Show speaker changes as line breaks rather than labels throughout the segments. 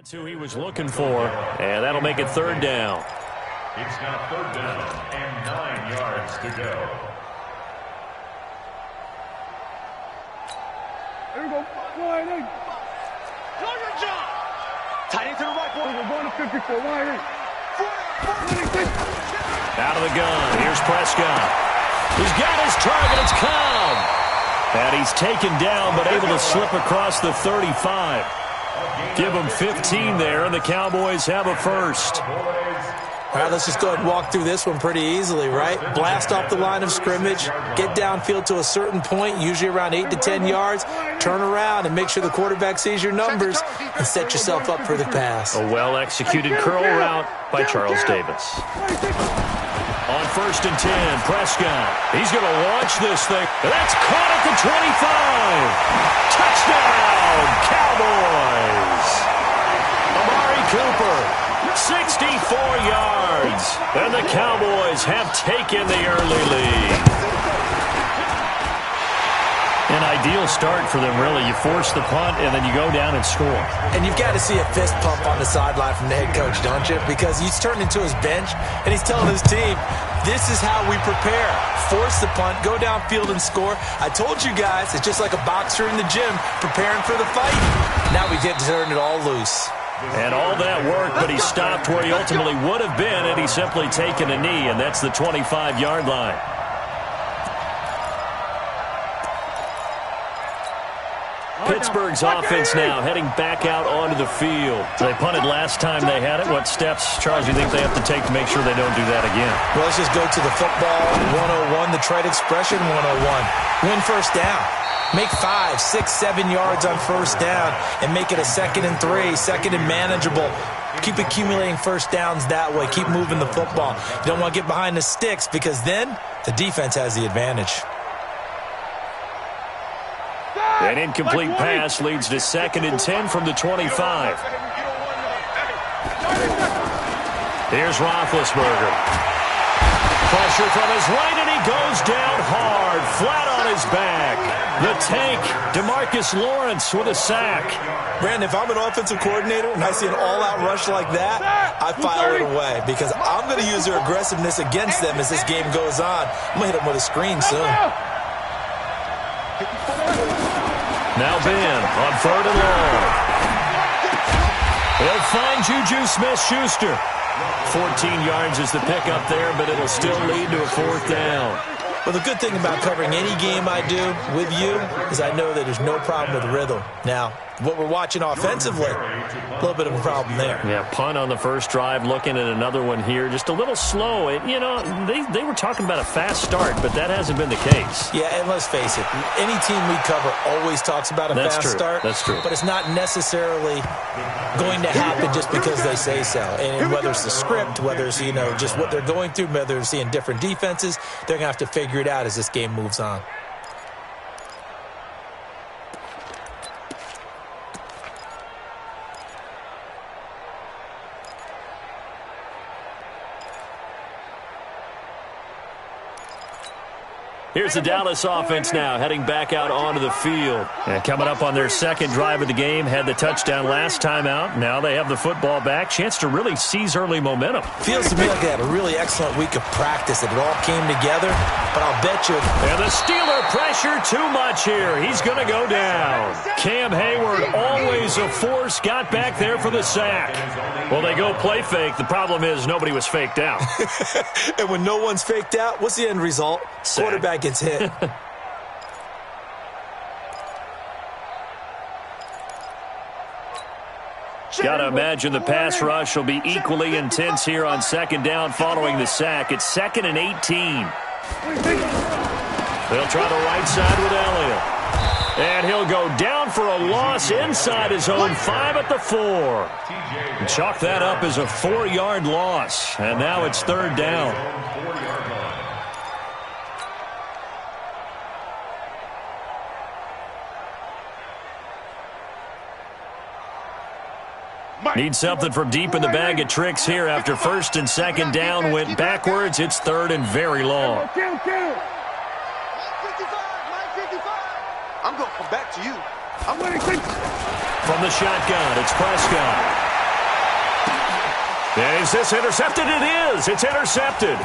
That's who he was looking for, and that'll make it third down.
It's now third down and 9 yards to go.
There we go. Wide eight.
Your job. Tight end to the right, boy.
We're going to 54. Wide eight.
Out of the gun. Here's Prescott. He's got his target. It's Cobb. And he's taken down, but able to slip across the 35. Give him 15 there, and the Cowboys have a first.
All right, let's just go ahead and walk through this one pretty easily, right? Blast off the line of scrimmage, get downfield to a certain point, usually around 8 to 10 yards, turn around and make sure the quarterback sees your numbers and set yourself up for the pass.
A well-executed curl route by Charles Davis. On 1st and 10, Prescott. He's going to launch this thing. That's caught at the 25. Touchdown, Cowboys. Amari Cooper. 64 yards, and the Cowboys have taken the early lead. An ideal start for them, really. You force the punt, and then you go down and score.
And you've got to see a fist pump on the sideline from the head coach, don't you? Because he's turned into his bench, and he's telling his team, this is how we prepare. Force the punt, go downfield and score. I told you guys, it's just like a boxer in the gym preparing for the fight. Now we get to turn it all loose.
And all that work, but he stopped where he ultimately would have been, and he's simply taken a knee, and that's the 25-yard line. Pittsburgh's offense now heading back out onto the field. They punted last time they had it. What steps, Charles, do you think they have to take to make sure they don't do that again?
Well, let's just go to the football 101, the trade expression 101. Win first down. Make 5, 6, 7 yards on first down and make it a 2nd and 3, second and manageable. Keep accumulating first downs that way. Keep moving the football. You don't want to get behind the sticks because then the defense has the advantage.
An incomplete pass leads to 2nd and 10 from the 25. Here's Roethlisberger. Pressure from his right, and he goes down hard, flat on his back. The tank, DeMarcus Lawrence with a sack.
Brandon, if I'm an offensive coordinator and I see an all-out rush like that, I file it away because I'm going to use their aggressiveness against them as this game goes on. I'm going to hit them with a screen soon.
Now Ben on 3rd and long. He'll find Juju Smith-Schuster. 14 yards is the pickup there, but it'll still lead to a 4th down.
Well, the good thing about covering any game I do with you is I know that there's no problem with rhythm. Now, what we're watching offensively, a little bit of a problem there.
Yeah, punt on the first drive, looking at another one here. Just a little slow. You know, they were talking about a fast start, but that hasn't been the case.
Yeah, and let's face it, any team we cover always talks about a fast start.
That's true.
But it's not necessarily going to happen just because they say so. And whether it's the script, whether it's, you know, just what they're going through, whether they're seeing different defenses, they're going to have to figure it out as this game moves on.
Here's the Dallas offense now, heading back out onto the field. And coming up on their 2nd drive of the game, had the touchdown last time out. Now they have the football back. Chance to really seize early momentum.
Feels to me like they had a really excellent week of practice. It all came together, but I'll bet you.
And the Steeler pressure too much here. He's going to go down. Cam Hayward, always a force, got back there for the sack. Well, they go play fake. The problem is nobody was faked out.
And when no one's faked out, what's the end result?
Sack.
Quarterback gets hit.
Got to imagine the pass rush will be equally intense here on 2nd down following the sack. It's 2nd and 18. They'll try the right side with Elliott. And he'll go down for a loss inside his own 5 at the 4. Chalk that up as a 4-yard loss. And now it's 3rd down. Need something from deep in the bag of tricks here after 1st and 2nd down went backwards. It's 3rd and very long.
I'm going to come back to you.
I'm winning.
From the shotgun, it's Prescott. And is this intercepted? It is. It's intercepted.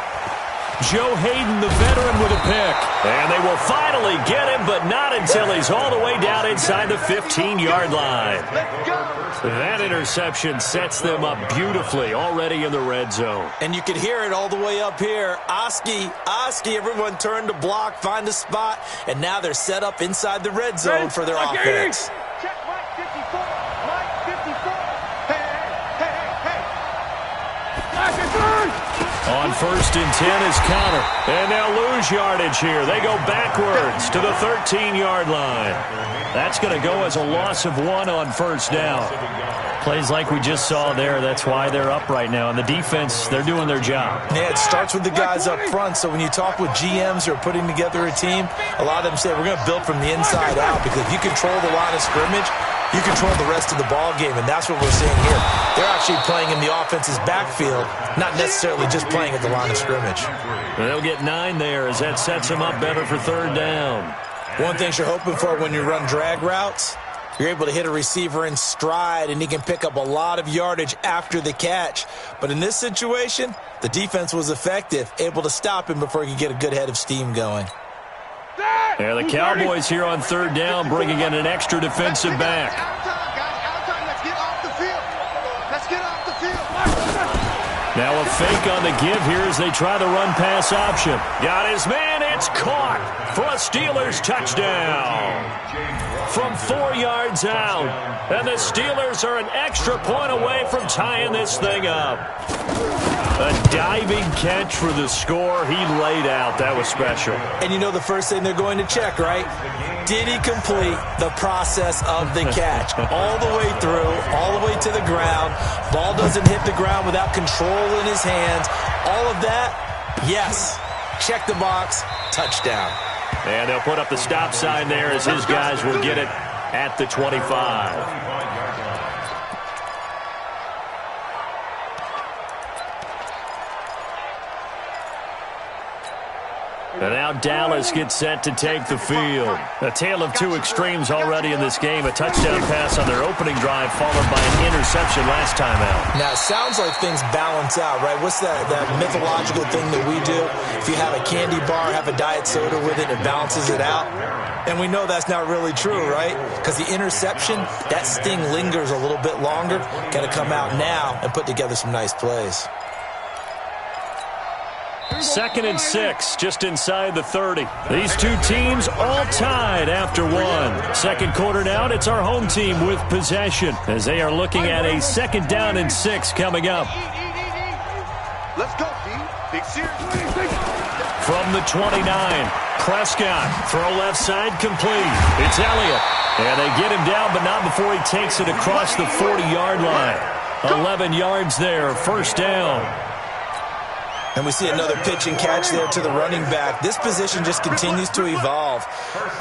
Joe Hayden, the veteran, with a pick. And they will finally get him, but not until he's all the way down inside the 15-yard line. That interception sets them up beautifully already in the red zone.
And you can hear it all the way up here. Oski, everyone turned to block, find a spot, and now they're set up inside the red zone for their offense.
Check Mike 54. Mike 54. Hey.
On 1st and 10 is Connor. And they'll lose yardage here. They go backwards to the 13-yard line. That's going to go as a loss of 1 on 1st down. Plays like we just saw there. That's why they're up right now. And the defense, they're doing their job.
Yeah, it starts with the guys up front. So when you talk with GMs who are putting together a team, a lot of them say we're going to build from the inside out, because if you control the line of scrimmage, you control the rest of the ball game, and that's what we're seeing here. They're actually playing in the offense's backfield, not necessarily just playing at the line of scrimmage.
And they'll get 9 there as that sets them up better for 3rd down.
One thing you're hoping for when you run drag routes, you're able to hit a receiver in stride, and he can pick up a lot of yardage after the catch. But in this situation, the defense was effective, able to stop him before he could get a good head of steam going.
Yeah, the Cowboys here on 3rd down, bringing in an extra defensive back.
Out time. Let's get off the field. Let's get off the field.
Now a fake on the give here as they try the run-pass option. Got his man. It's caught for a Steelers touchdown. From 4 yards out. And the Steelers are an extra point away from tying this thing up. A diving catch for the score. He laid out. That was special.
And you know the first thing they're going to check, right? Did he complete the process of the catch? All the way through, all the way to the ground. Ball doesn't hit the ground without control in his hands. All of that, yes. Check the box, touchdown.
And they'll put up the stop sign there as his guys will get it at the 25. And now Dallas gets set to take the field. A tale of 2 extremes already in this game. A touchdown pass on their opening drive followed by an interception last time out.
Now, it sounds like things balance out, right? What's that mythological thing that we do? If you have a candy bar, have a diet soda with it, it balances it out. And we know that's not really true, right? Because the interception, that sting lingers a little bit longer. Got to come out now and put together some nice plays.
2nd and 6, just inside the 30. These two teams all tied after 1. Second quarter now, it's our home team with possession as they are looking at a 2nd down and 6 coming up.
Let's go, D. Big series.
From the 29, Prescott, throw left side complete. It's Elliott. And they get him down, but not before he takes it across the 40-yard line. 11 yards there, 1st down.
And we see another pitch and catch there to the running back. This position just continues to evolve.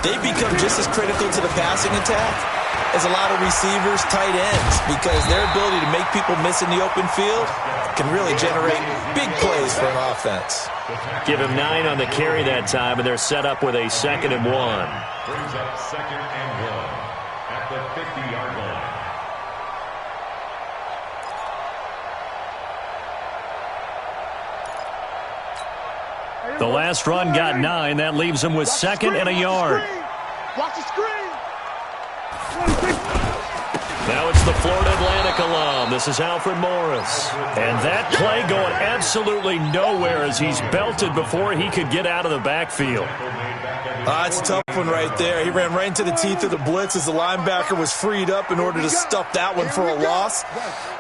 They become just as critical to the passing attack as a lot of receivers, tight ends, because their ability to make people miss in the open field can really generate big plays for an offense.
Give him 9 on the carry that time, and they're set up with a 2nd and 1.
Brings up 2nd and 1 at the 50-yard line.
The last run got 9. That leaves them with 2nd and a yard.
Watch the screen.
Now it's the Florida Atlantic alum. This is Alfred Morris. And that play going absolutely nowhere as he's belted before he could get out of the backfield.
It's a tough one right there. He ran right into the teeth of the blitz as the linebacker was freed up in order to stuff that one for a loss.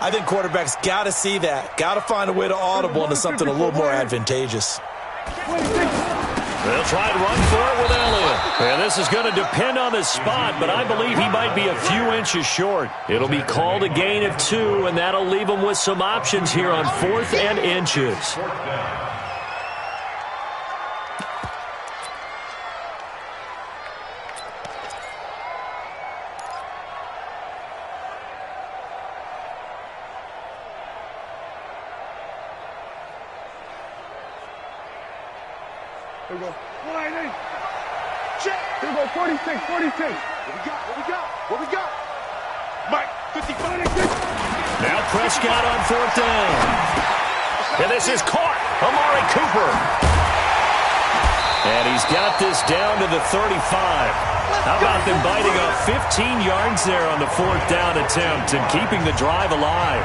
I think quarterbacks got to see that. Got to find a way to audible into something a little more advantageous.
They'll try to run for it with Elliott. And this is going to depend on the spot, but I believe he might be a few inches short. It'll be called a gain of 2, and that'll leave him with some options here on 4th and inches.
Here we go. Wide in.
Check.
Here we go. 46, 46.
What we got? What we got? What we got? Mike, 55.
46.
Now Prescott on 4th down. And this is caught. Amari Cooper. And he's got this down to the 35. How about them biting off 15 yards there on the 4th down attempt and keeping the drive alive?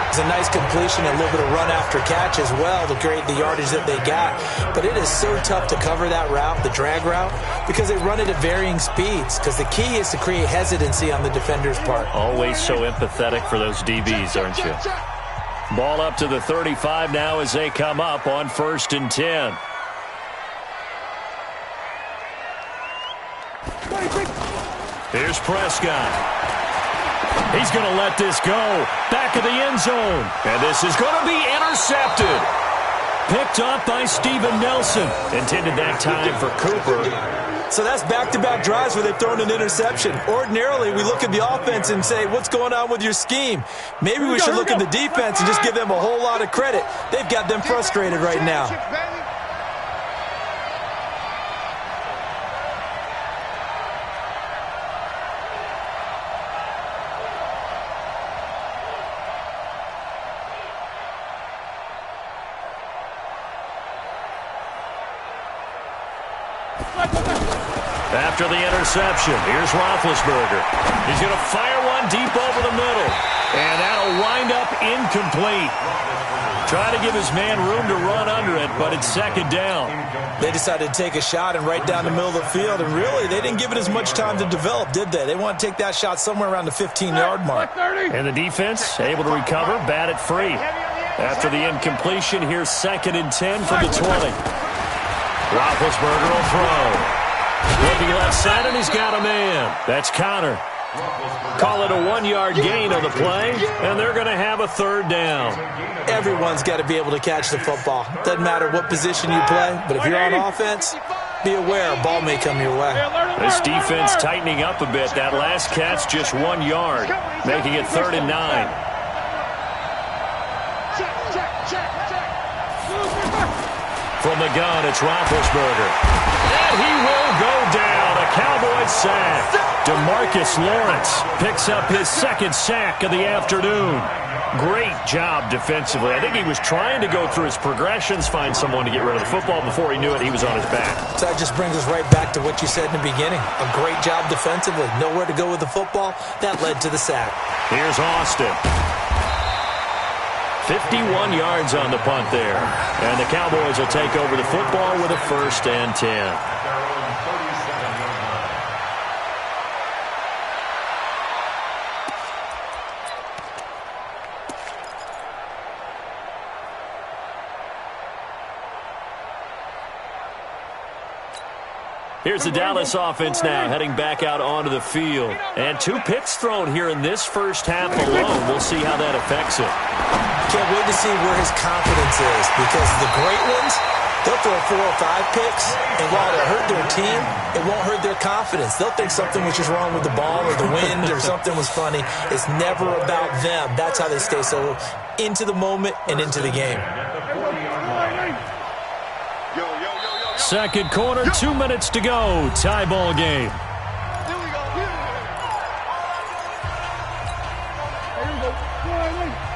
It's a nice completion, a little bit of run after catch as well to create the yardage that they got. But it is so tough to cover that route, the drag route, because they run it at varying speeds. Because the key is to create hesitancy on the defender's part.
Always so empathetic for those DBs, aren't you? Ball up to the 35 now as they come up on 1st and 10. Here's Prescott. He's going to let this go. Back of the end zone. And this is going to be intercepted. Picked up by Steven Nelson. Intended that time for Cooper.
So that's back-to-back drives where they've thrown an interception. Ordinarily, we look at the offense and say, what's going on with your scheme? Maybe we should look at the defense and just give them a whole lot of credit. They've got them frustrated right now.
After the interception, here's Roethlisberger. He's going to fire one deep over the middle. And that'll wind up incomplete. Try to give his man room to run under it, but it's 2nd down.
They decided to take a shot and right down the middle of the field, and really, they didn't give it as much time to develop, did they? They want to take that shot somewhere around the 15-yard mark.
And the defense able to recover, bat it free. After the incompletion, here's 2nd and 10 from the 20. Roethlisberger will throw. Looking left side, and he's got a man. That's Connor. Call it a 1-yard gain on the play, and they're going to have a 3rd down.
Everyone's got to be able to catch the football. Doesn't matter what position you play, but if you're on offense, be aware a ball may come your way.
This defense tightening up a bit. That last catch just 1 yard, making it 3rd and 9. From the gun, it's Roethlisberger. And he will go down. A Cowboys sack. DeMarcus Lawrence picks up his 2nd sack of the afternoon. Great job defensively. I think he was trying to go through his progressions, find someone to get rid of the football. Before he knew it, he was on his back.
So that just brings us right back to what you said in the beginning. A great job defensively. Nowhere to go with the football. That led to the sack.
Here's Austin. 51 yards on the punt there. And the Cowboys will take over the football with a 1st and 10. Here's the Dallas offense now, heading back out onto the field. And 2 picks thrown here in this first half alone. We'll see how that affects it.
Can't wait to see where his confidence is, because the great ones, they'll throw 4 or 5 picks, and while it'll hurt their team, it won't hurt their confidence. They'll think something was just wrong with the ball or the wind or something was funny. It's never about them. That's how they stay so into the moment and into the game.
2nd quarter, 2 minutes to go. Tie ball game.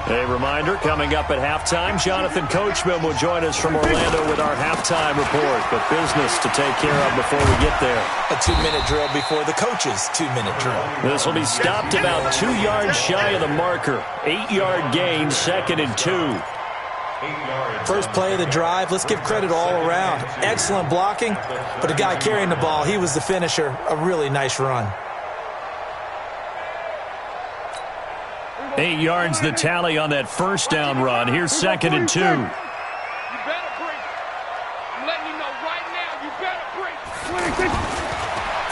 A reminder, coming up at halftime, Jonathan Coachman will join us from Orlando with our halftime report. But business to take care of before we get there.
A 2-minute drill before the coach's 2-minute drill.
This will be stopped about 2 yards shy of the marker. 8-yard gain, 2nd and 2.
First play of the drive, let's give credit all around. Excellent blocking, but the guy carrying the ball, he was the finisher. A really nice run.
8 yards the tally on that 1st down run. Here's 2nd and 2.
You better break. I'm letting you know right now, you better break.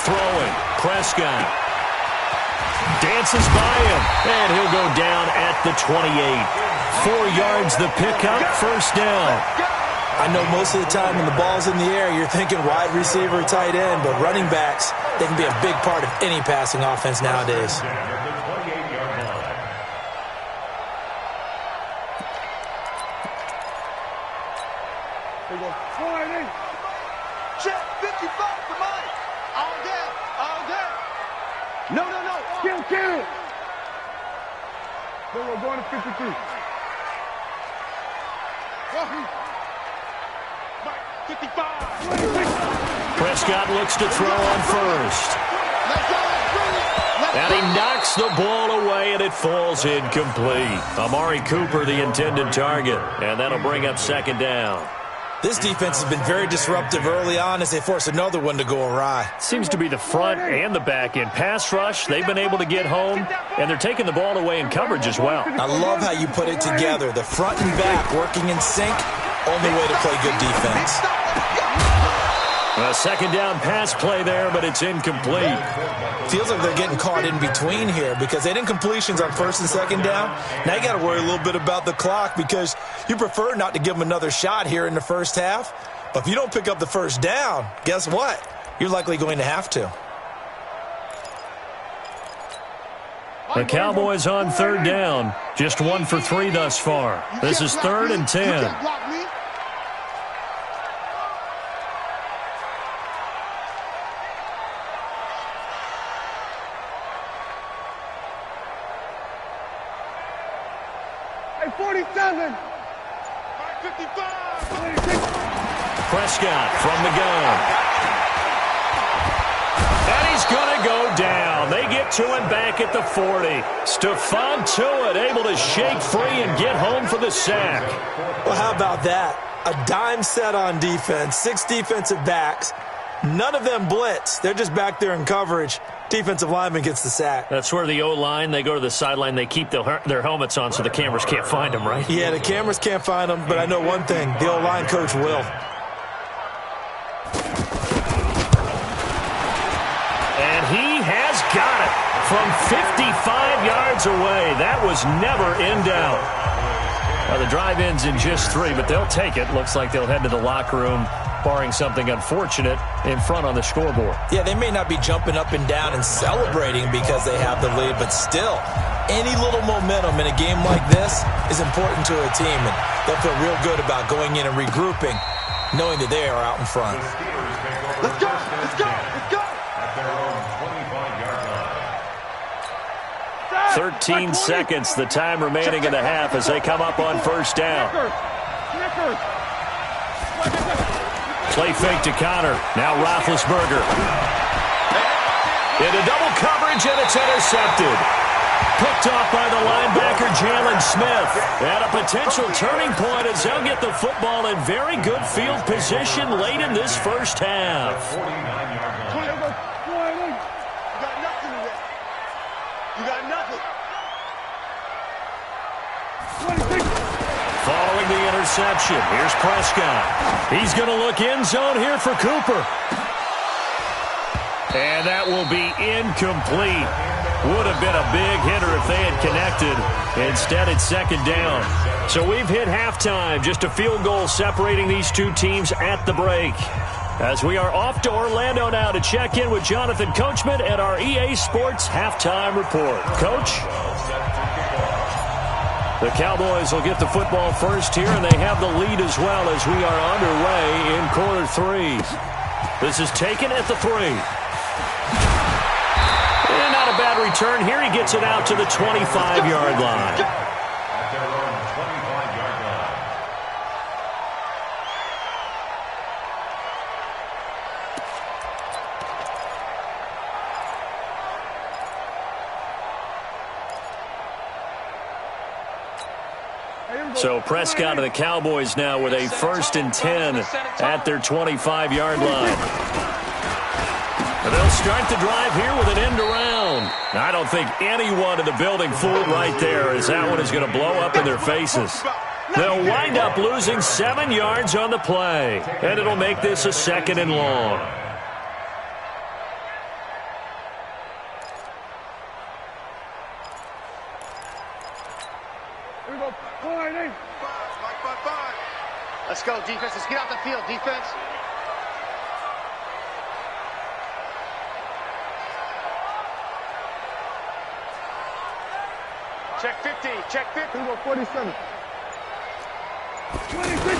Throwing, Prescott. Dances by him, and he'll go down at the 28. 4 yards the pickup, 1st down.
I know most of the time when the ball's in the air, you're thinking wide receiver, tight end, but running backs, they can be a big part of any passing offense nowadays.
Check 55 for Mike. All down, all down. No.
Kill. We're going to 53. Walking. 55.
Prescott looks to throw on first. And he knocks the ball away, and it falls incomplete. Amari Cooper, the intended target, and that'll bring up second down.
This defense has been very disruptive early on as they force another one to go awry.
Seems to be the front and the back end. Pass rush, they've been able to get home, and they're taking the ball away in coverage as well.
I love how you put it together. The front and back working in sync, only way to play good defense.
A second down pass play there, but it's incomplete.
Feels like they're getting caught in between here because they didn't completions on first and second down. Now you got to worry a little bit about the clock because you prefer not to give them another shot here in the first half. But if you don't pick up the first down, guess what? You're likely going to have to.
The Cowboys on third down. Just 1 for 3 thus far. This is 3rd and 10.
Hey, 47.
55.
Prescott from the gun. And he's going to go down. They get to him back at the 40. Stephon Tuitt able to shake free and get home for the sack.
Well, how about that? A dime set on defense, 6 defensive backs. None of them blitz. They're just back there in coverage. Defensive lineman gets the sack.
That's where the O-line, they go to the sideline, they keep their helmets on so the cameras can't find them, right?
Yeah, the cameras can't find them, but I know one thing. The O-line coach will.
And he has got it from 55 yards away. That was never in doubt. Now, the drive ends in just 3, but they'll take it. Looks like they'll head to the locker room, barring something unfortunate in front on the scoreboard.
Yeah, they may not be jumping up and down and celebrating because they have the lead, but still, any little momentum in a game like this is important to a team, and they'll feel real good about going in and regrouping, knowing that they are out in front.
Let's go! Let's go! Let's go!
At their own 25-yard line.
13 seconds, the time remaining in the half as they come up on first down. Play fake to Connor. Now Roethlisberger. Into double coverage, and it's intercepted. Picked off by the linebacker, Jalen Smith. And a potential turning point as they'll get the football in very good field position late in this first half.
49-yard line.
You got nothing in there. You got nothing.
Following the interception, here's Prescott. He's going to look end zone here for Cooper. And that will be incomplete. Would have been a big hitter if they had connected. Instead, it's second down. So we've hit halftime. Just a field goal separating these two teams at the break. As we are off to Orlando now to check in with Jonathan Coachman at our EA Sports Halftime Report. Coach? The Cowboys will get the football first here, and they have the lead as well as we are underway in quarter 3. This is taken at the 3. And not a bad return here. He gets it out to the 25-yard line.
At their own 25-yard line.
So Prescott and the Cowboys now with a 1st and 10 at their 25-yard line. And they'll start the drive here with an end around. I don't think anyone in the building fooled right there, as that one is going to blow up in their faces. They'll wind up losing 7 yards on the play, and it'll make this a 2nd and long.
Here we go. 5.
Let's go, defense. Let's get out the field, defense. Check 50. Check 50.
Here we go. 47. 26.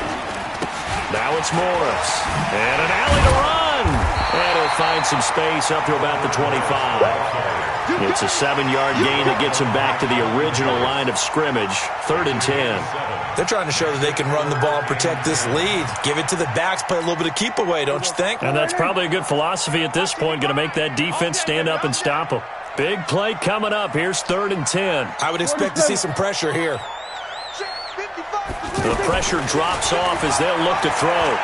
Now it's Morris. And an alley to run. And he'll find some space up to about the 25. It's a 7-yard gain that gets him back to the original line of scrimmage. 3rd and 10.
They're trying to show that they can run the ball and protect this lead. Give it to the backs, play a little bit of keep away, don't you think?
And that's probably a good philosophy at this point, going to make that defense stand up and stop them. Big play coming up. Here's 3rd and 10.
I would expect to see some pressure here.
The pressure drops off as they'll look to throw.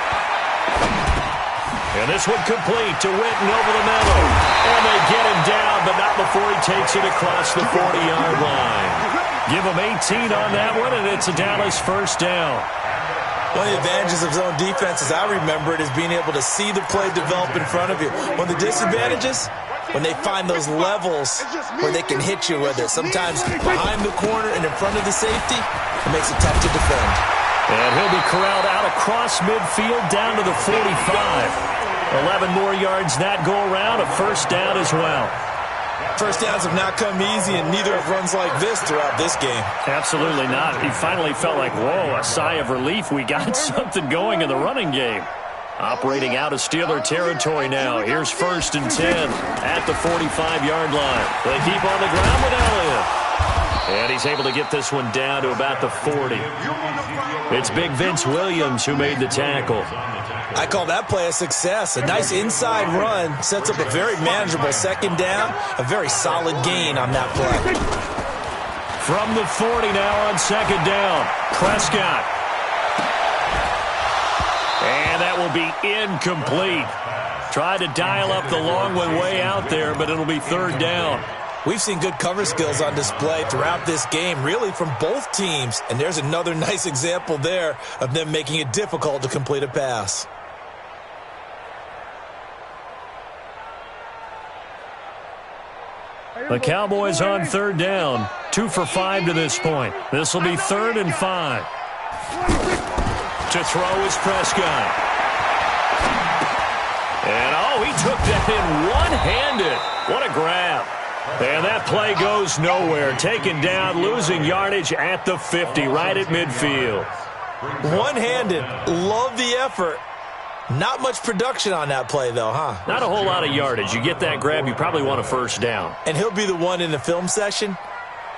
And this one complete to Witten over the middle. And they get him down, but not before he takes it across the 40-yard line. Give him 18 on that one, and it's a Dallas 1st down.
One of the advantages of zone defense, as I remember it, is being able to see the play develop in front of you. One of the disadvantages, when they find those levels where they can hit you with it. Sometimes behind the corner and in front of the safety, it makes it tough to defend.
And he'll be corralled out across midfield down to the 45. 11 more yards that go around, a 1st down as well.
First downs have not come easy, and neither have runs like this throughout this game.
Absolutely not. He finally felt like, whoa, a sigh of relief. We got something going in the running game. Operating out of Steeler territory now. Here's 1st and 10 at the 45-yard line. They keep on the ground with Elliott. And he's able to get this one down to about the 40. It's big Vince Williams who made the tackle.
I call that play a success. A nice inside run sets up a very manageable 2nd down. A very solid gain on that play.
From the 40 now on 2nd down. Prescott. And that will be incomplete. Tried to dial up the long one way out there, but it'll be 3rd down.
We've seen good cover skills on display throughout this game, really from both teams. And there's another nice example there of them making it difficult to complete a pass.
The Cowboys on 3rd down. 2 for 5 to this point. This will be 3rd and 5. To throw is Prescott. And, he took that in one-handed. What a grab. And that play goes nowhere. Taken down, losing yardage at the 50, right at midfield.
One-handed. Love the effort. Not much production on that play, though, huh?
Not a whole lot of yardage. You get that grab, you probably want a 1st down.
And he'll be the one in the film session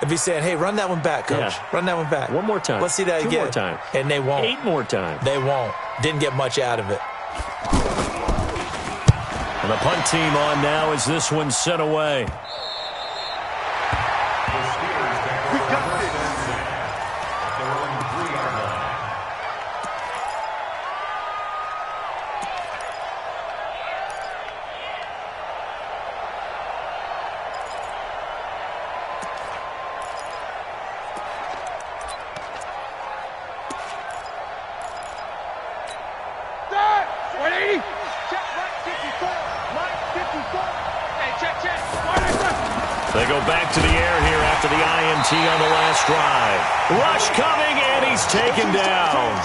and be saying, hey, run that one back, Coach.
Yeah.
Run that one back.
One more time.
Let's see that
2
again.
more times.
And they won't.
8 more times.
They won't. Didn't get much out of it.
And the punt team on now as this one's sent away. They go back to the air here after the INT on the last drive. Rush coming, and he's taken down.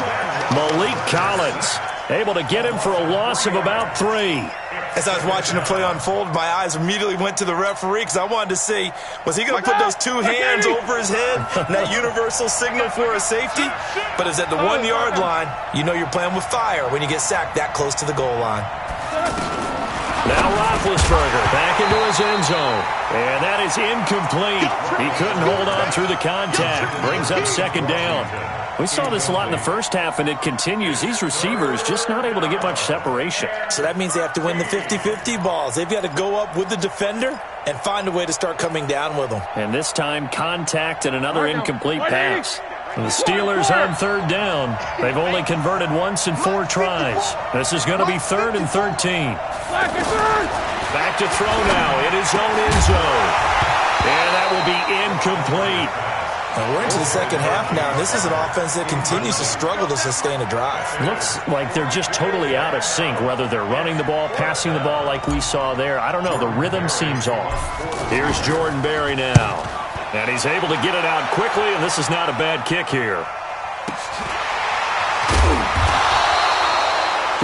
Malik Collins able to get him for a loss of about 3.
As I was watching the play unfold, my eyes immediately went to the referee because I wanted to see, was he going to put those 2 hands over his head and that universal signal for a safety? But it's at the 1-yard line. You know you're playing with fire when you get sacked that close to the goal line.
Now Roethlisberger back into his end zone. And that is incomplete. He couldn't hold on through the contact. Brings up 2nd down. We saw this a lot in the first half, and it continues. These receivers just not able to get much separation.
So that means they have to win the 50-50 balls. They've got to go up with the defender and find a way to start coming down with them.
And this time, contact and another incomplete pass. And the Steelers on 3rd down. They've only converted once in 4 tries. This is going to be 3rd and 13. Back to throw now in his own end zone. And that will be incomplete.
And we're into the second half now. This is an offense that continues to struggle to sustain a drive.
Looks like they're just totally out of sync, whether they're running the ball, passing the ball like we saw there. I don't know. The rhythm seems off. Here's Jordan Berry now. And he's able to get it out quickly, and this is not a bad kick here.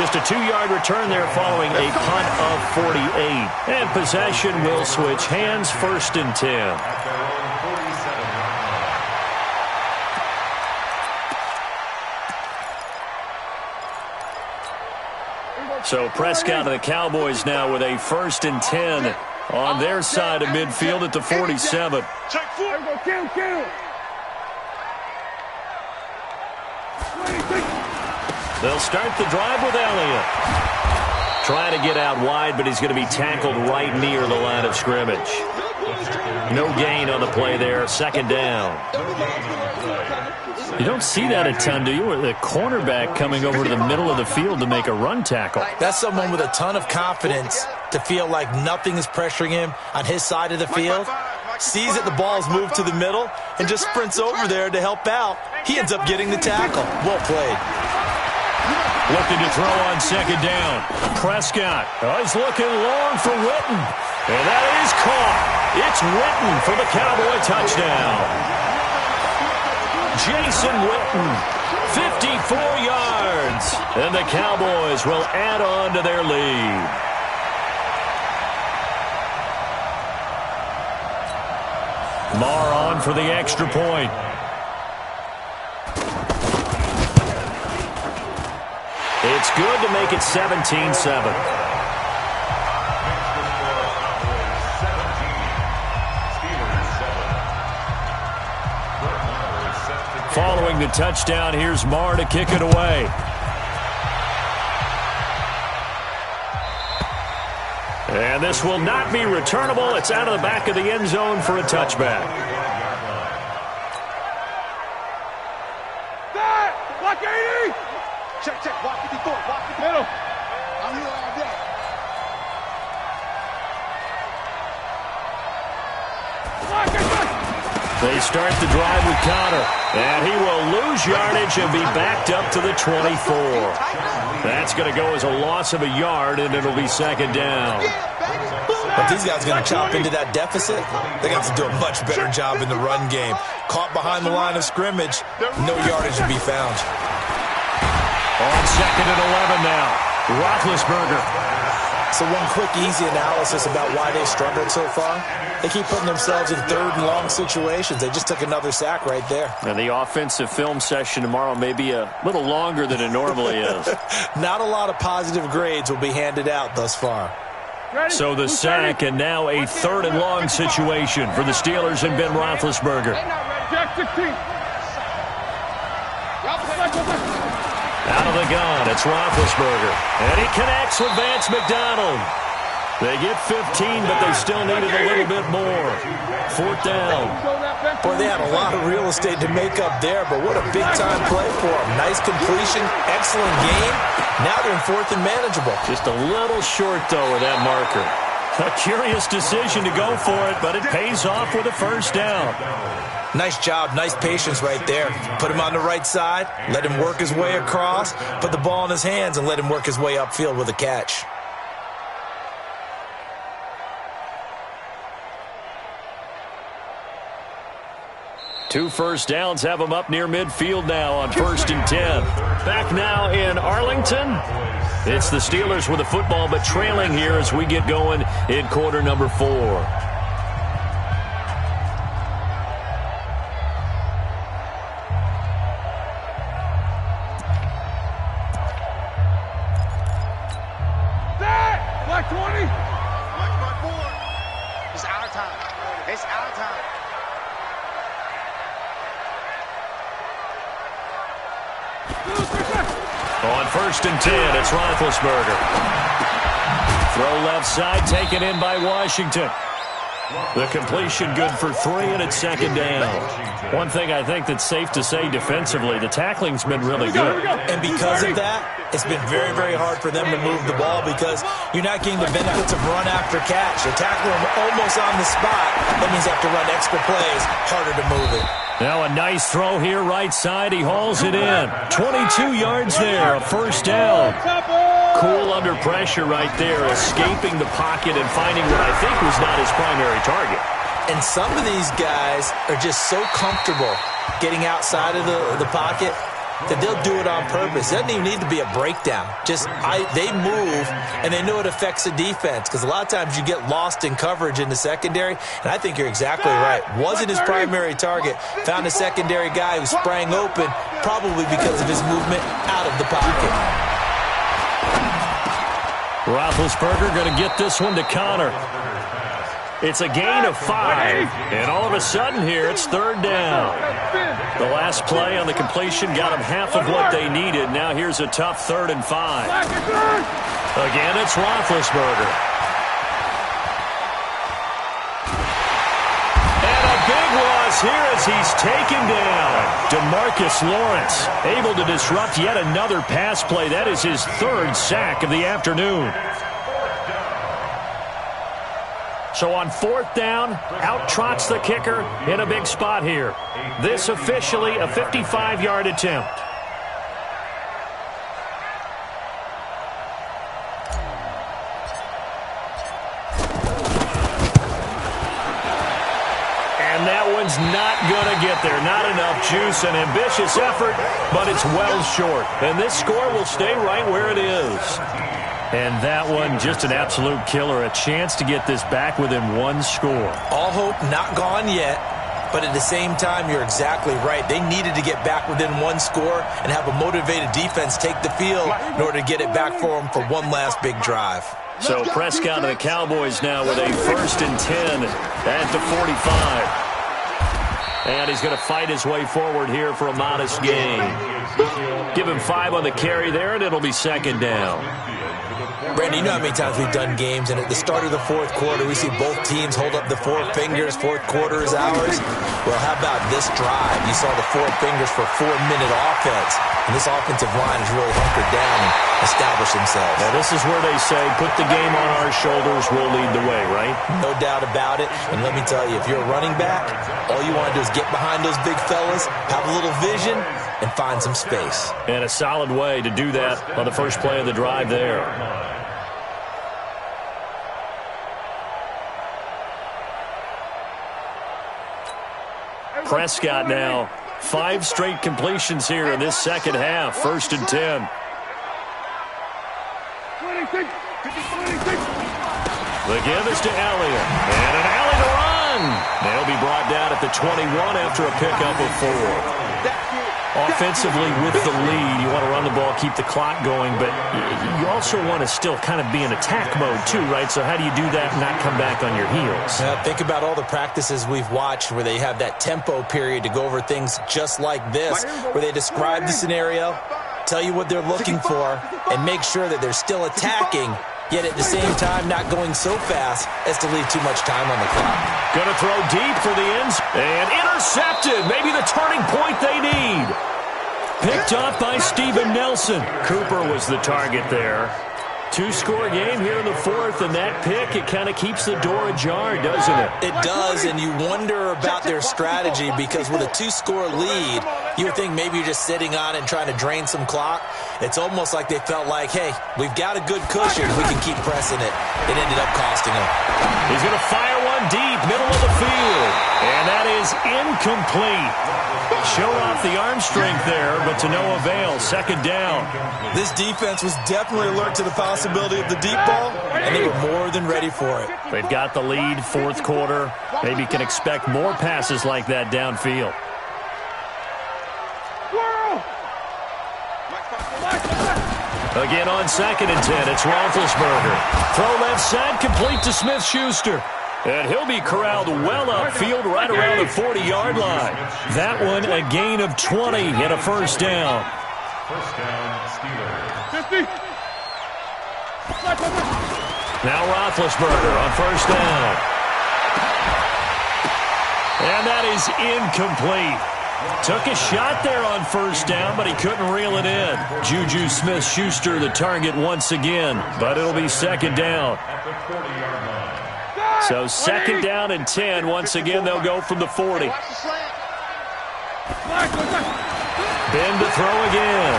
Just a 2-yard return there following a punt of 48. And possession will switch hands, 1st and 10. So Prescott and the Cowboys now with a 1st and 10 on their side of midfield at the 47.
Check 4.
There we go, kill.
They'll start the drive with Elliott. Trying to get out wide, but he's going to be tackled right near the line of scrimmage. No gain on the play there. 2nd down. You don't see that a ton, do you? With the cornerback coming over to the middle of the field to make a run tackle.
That's someone with a ton of confidence to feel like nothing is pressuring him on his side of the field. Sees that the ball's moved to the middle and just sprints over there to help out. He ends up getting the tackle. Well played.
Looking to throw on 2nd down. Prescott. He's looking long for Witten. And that is caught. It's Witten for the Cowboy touchdown. Jason Witten, 54 yards. And the Cowboys will add on to their lead. Marr on for the extra point. It's good to make it 17-7. Following the touchdown, here's Marr to kick it away. And this will not be returnable. It's out of the back of the end zone for a touchback.
Block 80!
Check. Walk 54. Walk 54.
Middle.
I'm here all day.
They start the drive with Connor. And he will lose yardage and be backed up to the 24. That's going to go as a loss of a yard, and it'll be 2nd down.
But these guys are going to chop into that deficit. They're going to have to do a much better job in the run game. Caught behind the line of scrimmage, no yardage to be found.
On 2nd and 11 now, Roethlisberger.
So one quick, easy analysis about why they struggled so far. They keep putting themselves in 3rd and long situations. They just took another sack right there.
And the offensive film session tomorrow may be a little longer than it normally is.
Not a lot of positive grades will be handed out thus far.
So the sack, and now a 3rd and long situation for the Steelers and Ben Roethlisberger.
Jack 16.
Out of the gun, it's Roethlisberger. And he connects with Vance McDonald. They get 15, but they still needed a little bit more. 4th down.
Boy, they had a lot of real estate to make up there, but what a big-time play for them. Nice completion, excellent game. Now they're in 4th and manageable.
Just a little short, though, with that marker. A curious decision to go for it, but it pays off with a 1st down.
Nice job, nice patience right there. Put him on the right side, let him work his way across, put the ball in his hands, and let him work his way upfield with a catch.
Two 1st downs have them up near midfield now on 1st and 10. Back now in Arlington. It's the Steelers with the football, but trailing here as we get going in quarter number 4.
Black 20.
Black 4. It's our time. It's our time.
On 1st and 10, it's Roethlisberger. Throw left side, taken in by Washington. The completion good for 3, and it's 2nd down. One thing I think that's safe to say defensively, the tackling's been really good.
And because of that, it's been very, very hard for them to move the ball because you're not getting the benefits of run after catch. They tackle them almost on the spot. That means they have to run extra plays, harder to move it.
Now a nice throw here, right side. He hauls it in. 22 yards there, a 1st down. Cool under pressure right there, escaping the pocket and finding what I think was not his primary target.
And some of these guys are just so comfortable getting outside of the pocket that they'll do it on purpose. It doesn't even need to be a breakdown. They move, and they know it affects the defense because a lot of times you get lost in coverage in the secondary, and I think you're exactly right. Wasn't his primary target. Found a secondary guy who sprang open, probably because of his movement out of the pocket.
Roethlisberger going to get this one to Connor. It's a gain of 5, and all of a sudden here, it's third down. The last play on the completion got them half of what they needed. Now here's a tough 3rd and 5. Again, it's Roethlisberger. And a big loss here as he's taken down. DeMarcus Lawrence able to disrupt yet another pass play. That is his 3rd sack of the afternoon. So on 4th down, out trots the kicker in a big spot here. This officially a 55-yard attempt. And that one's not going to get there. Not enough juice. An ambitious effort, but it's well short. And this score will stay right where it is. And that one, just an absolute killer. A chance to get this back within 1 score.
All hope not gone yet, but at the same time, you're exactly right. They needed to get back within 1 score and have a motivated defense take the field in order to get it back for them for one last big drive.
So Prescott and the Cowboys now with a 1st and 10 at the 45. And he's going to fight his way forward here for a modest gain. Give him 5 on the carry there, and it'll be 2nd down.
Brandon, you know how many times we've done games, and at the start of the 4th quarter, we see both teams hold up the 4 fingers, 4th quarter is ours. Well, how about this drive? You saw the 4 fingers for 4-minute offense, and this offensive line has really hunkered down and established themselves.
Now, this is where they say, put the game on our shoulders, we'll lead the way, right?
No doubt about it, and let me tell you, if you're a running back, all you want to do is get behind those big fellas, have a little vision, and find some space.
And a solid way to do that on the first play of the drive there. Prescott now, 5 straight completions here in this second half. 1st and 10. The give is to Elliott. And an alley to run. They'll be brought down at the 21 after a pickup of 4. Offensively with the lead, you want to run the ball, keep the clock going, but you also want to still kind of be in attack mode too, right? So how do you do that and not come back on your heels?
Think about all the practices we've watched where they have that tempo period to go over things just like this, where they describe the scenario, tell you what they're looking for, and make sure that they're still attacking, yet at the same time not going so fast as to leave too much time on the clock.
Going to throw deep for the ends, and intercepted. Maybe the turning point they need. Picked off by Steven Nelson. Cooper was the target there. 2-score game here in the 4th, and that pick, it kind of keeps the door ajar, doesn't it?
It does, and you wonder about their strategy because with a 2-score lead, you would think maybe you're just sitting on it and trying to drain some clock. It's almost like they felt like, hey, we've got a good cushion. We can keep pressing it. It ended up costing them.
He's going to fire one deep, middle of the field, and that is incomplete. Showed off the arm strength there, but to no avail. 2nd down.
This defense was definitely alert to the possibility of the deep ball, and they were more than ready for it.
They've got the lead, 4th quarter. Maybe can expect more passes like that downfield. Again on 2nd and 10, it's Roethlisberger. Throw left side, complete to Smith-Schuster. And he'll be corralled well upfield right around the 40-yard line. That one a gain of 20 and a 1st down.
1st down, Steelers.
50.
Now Roethlisberger on 1st down. And that is incomplete. Took a shot there on 1st down, but he couldn't reel it in. Juju Smith-Schuster the target once again, but it'll be 2nd down.
At the 40-yard line.
So 2nd down and 10. Once again, they'll go from the 40. Bend to throw again.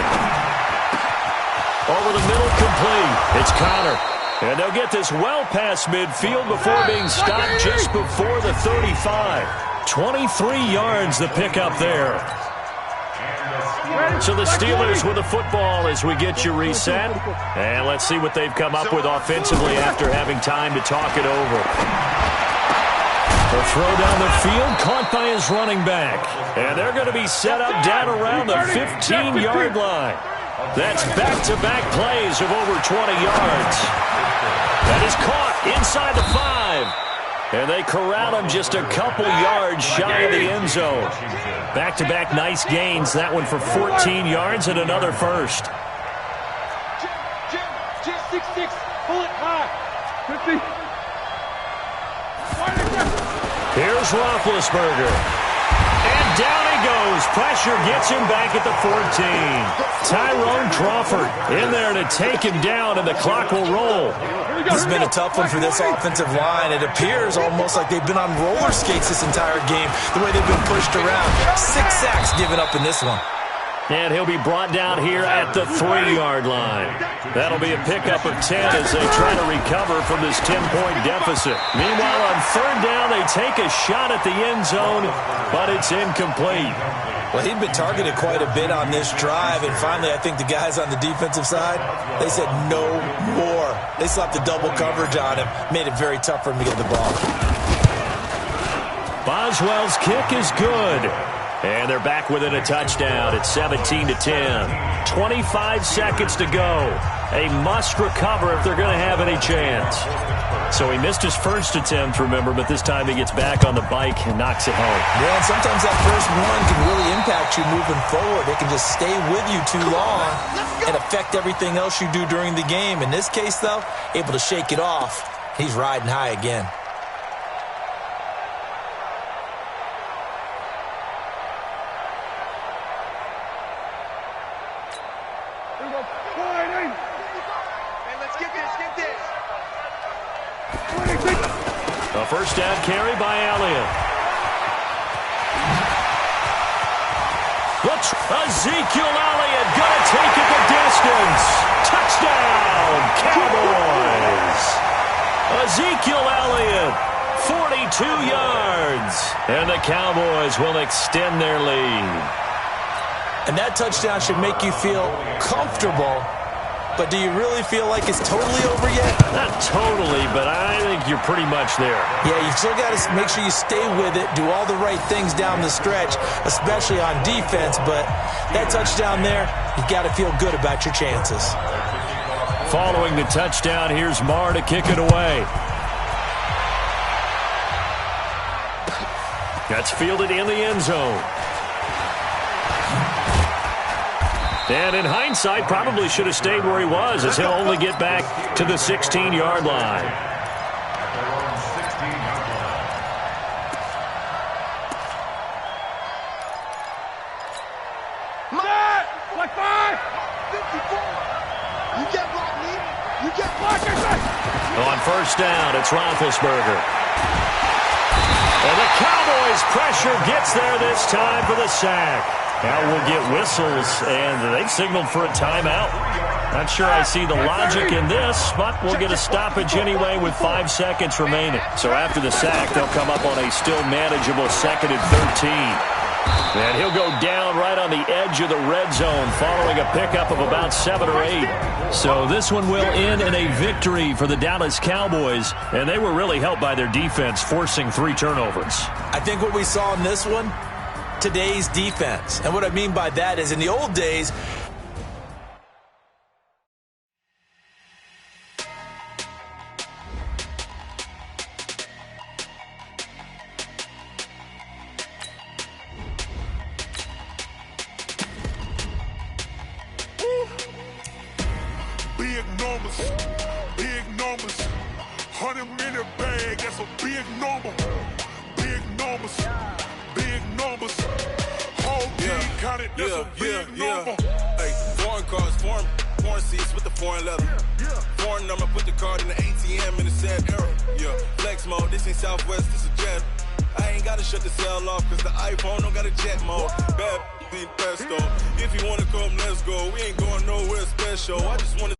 Over the middle, complete. It's Connor. And they'll get this well past midfield before being stopped just before the 35. 23 yards the pickup there. So the Steelers with the football as we get you reset. And let's see what they've come up with offensively after having time to talk it over. The throw down the field caught by his running back. And they're going to be set up down around the 15-yard line. That's back-to-back plays of over 20 yards. That is caught inside the 5. And they corral him just a couple yards shy of the end zone. Back-to-back nice gains. That one for 14 yards and another first.
Jim, 6-6, pull it high. 50.
Here's Roethlisberger. And down he goes. Pressure gets him back at the 14. Tyrone Crawford in there to take him down, and the clock will roll.
This has been a tough one for this offensive line. It appears almost like they've been on roller skates this entire game, the way they've been pushed around. 6 sacks given up in this one.
And he'll be brought down here at the 3-yard line. That'll be a pickup of 10 as they try to recover from this 10-point deficit. Meanwhile, on 3rd down, they take a shot at the end zone, but it's incomplete.
Well, he'd been targeted quite a bit on this drive, and finally I think the guys on the defensive side, they said no more. They slapped the double coverage on him, made it very tough for him to get the ball.
Boswell's kick is good. And they're back within a touchdown at 17-10. 25 seconds to go. A must recover if they're going to have any chance. So he missed his first attempt, remember, but this time he gets back on the bike and knocks it home.
Yeah, and sometimes that first one can really impact you moving forward. It can just stay with you too long and affect everything else you do during the game. In this case, though, able to shake it off. He's riding high again.
A first down carry by Elliott. Looks Ezekiel Elliott going to take it the distance. Touchdown, Cowboys. Ezekiel Elliott, 42 yards. And the Cowboys will extend their lead.
And that touchdown should make you feel comfortable. But do you really feel like it's totally over yet?
Not totally, but I think you're pretty much there.
Yeah, you've still got to make sure you stay with it, do all the right things down the stretch, especially on defense. But that touchdown there, you've got to feel good about your chances.
Following the touchdown, here's Marr to kick it away. That's fielded in the end zone. And in hindsight, probably should have stayed where he was, as he'll only get back to the 16-yard line.
Matt! Like 5!
54! You get Rodney! You get Rodney!
On first down, it's Roethlisberger. And the Cowboys' pressure gets there this time for the sack. Now we'll get whistles, and they've signaled for a timeout. Not sure I see the logic in this, but we'll get a stoppage anyway with 5 seconds remaining. So after the sack, they'll come up on a still manageable 2nd and 13. And he'll go down right on the edge of the red zone following a pickup of about 7 or 8. So this one will end in a victory for the Dallas Cowboys, and they were really helped by their defense, forcing 3 turnovers.
I think what we saw in this one, today's defense. And what I mean by that is in the old days,
big numbers, 100-minute bag, that's a big number, big numbers. Whole team counted, that's a big number.
Hey, foreign cars, foreign seats with the foreign leather. Foreign number, put the card in the ATM in the sad era. Yeah, flex mode, this ain't Southwest, this a jet. I ain't gotta shut the cell off, cause the iPhone don't got a jet mode. Bad being pesto. If you wanna come, let's go. We ain't going nowhere special. I just wanna